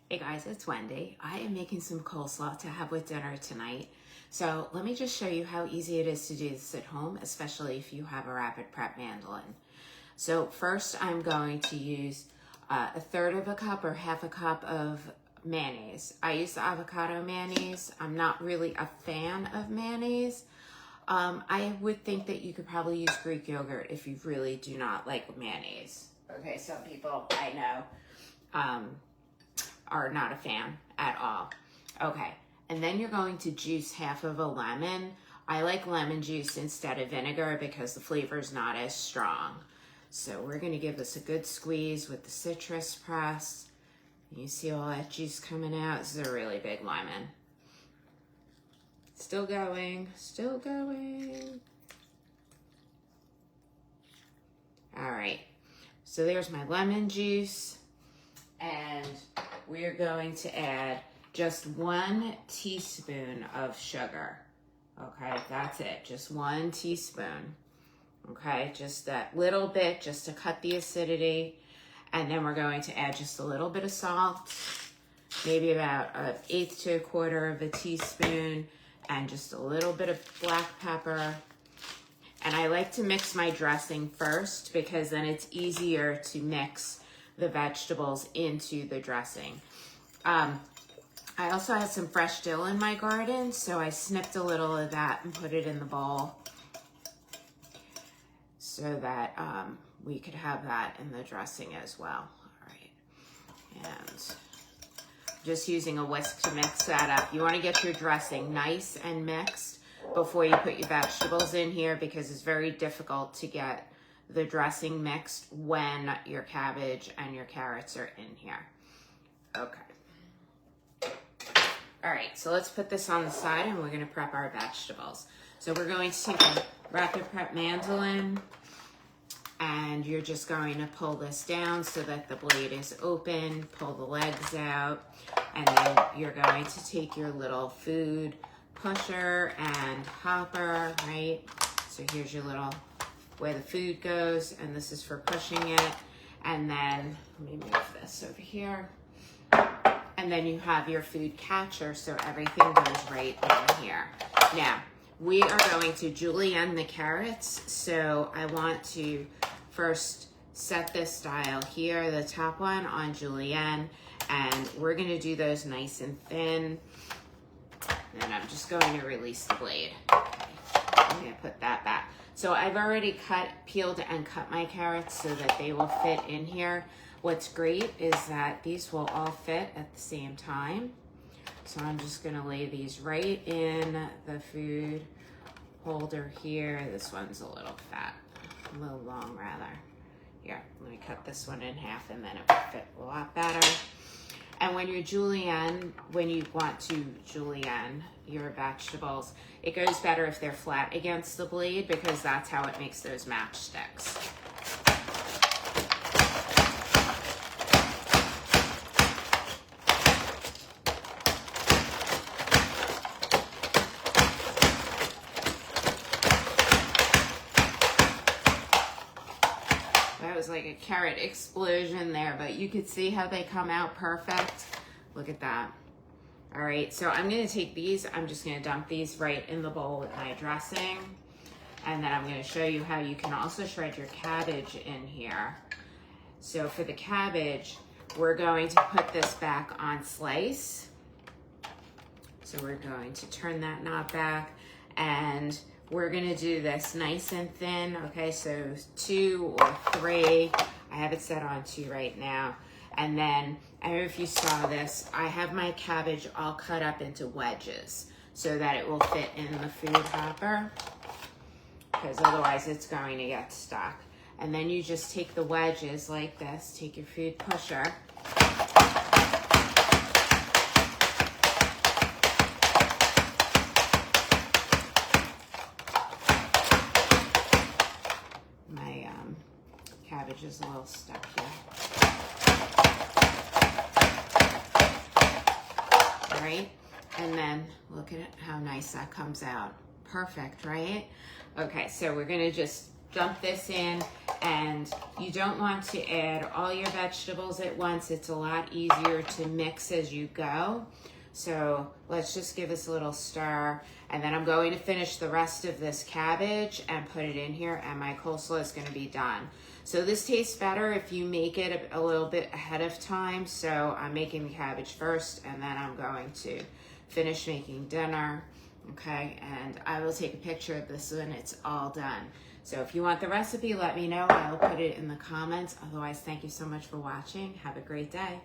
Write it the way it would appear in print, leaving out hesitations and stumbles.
Hey guys, it's Wendy. I am making some coleslaw to have with dinner tonight. So let me just show you how easy it is to do this at home, especially if you have a Rapid Prep Mandoline. So first I'm going to use a third of a cup or half a cup of mayonnaise. I use the avocado mayonnaise. I'm not really a fan of mayonnaise. I would think that you could probably use Greek yogurt if you really do not like mayonnaise. Okay, some people I know are not a fan at all. Okay, and then you're going to juice half of a lemon. I like lemon juice instead of vinegar because the flavor is not as strong. So we're gonna give this a good squeeze with the citrus press. You see all that juice coming out? This is a really big lemon. Still going, still going. All right, so there's my lemon juice. And we're going to add just 1 teaspoon of sugar. Okay, that's it, just 1 teaspoon. Okay, just that little bit just to cut the acidity. And then we're going to add just a little bit of salt, maybe about 1/8 to 1/4 of a teaspoon, and just a little bit of black pepper. And I like to mix my dressing first because then it's easier to mix the vegetables into the dressing. I also had some fresh dill in my garden, so I snipped a little of that and put it in the bowl so that we could have that in the dressing as well. All right, and just using a whisk to mix that up. You want to get your dressing nice and mixed before you put your vegetables in here because it's very difficult to get the dressing mixed when your cabbage and your carrots are in here. Okay. All right, so let's put this on the side and we're gonna prep our vegetables. So we're going to take a Rapid Prep Mandoline and you're just going to pull this down so that the blade is open, pull the legs out, and then you're going to take your little food pusher and hopper, right? So here's your little where the food goes, and this is for pushing it. And then let me move this over here. And then you have your food catcher, so everything goes right in here. Now, we are going to julienne the carrots, so I want to first set this style here, the top one on julienne, and we're gonna do those nice and thin. And I'm just going to release the blade. Okay. I'm gonna put that back. So I've already peeled and cut my carrots so that they will fit in here. What's great is that these will all fit at the same time. So I'm just gonna lay these right in the food holder here. This one's a little fat, a little long rather. Here, let me cut this one in half and then it will fit a lot better. And when when you want to julienne your vegetables, it goes better if they're flat against the blade because that's how it makes those matchsticks. That was like a carrot explosion there, but you could see how they come out perfect. Look at that. All right, so I'm gonna take these, I'm just gonna dump these right in the bowl with my dressing. And then I'm gonna show you how you can also shred your cabbage in here. So for the cabbage, we're going to put this back on slice. So we're going to turn that knob back and we're gonna do this nice and thin. Okay, so 2 or 3. I have it set on 2 right now. And then, I don't know if you saw this, I have my cabbage all cut up into wedges so that it will fit in the food hopper because otherwise it's going to get stuck. And then you just take the wedges like this, take your food pusher, my cabbage is a little stuck here. Right? And then look at how nice that comes out. Perfect, right? Okay, so we're gonna just dump this in, and you don't want to add all your vegetables at once. It's a lot easier to mix as you go. So let's just give this a little stir, and then I'm going to finish the rest of this cabbage and put it in here, and my coleslaw is going to be done. So this tastes better if you make it a little bit ahead of time. So I'm making the cabbage first, and then I'm going to finish making dinner. Okay, and I will take a picture of this when it's all done. So if you want the recipe, let me know. I'll put it in the comments. Otherwise, thank you so much for watching. Have a great day.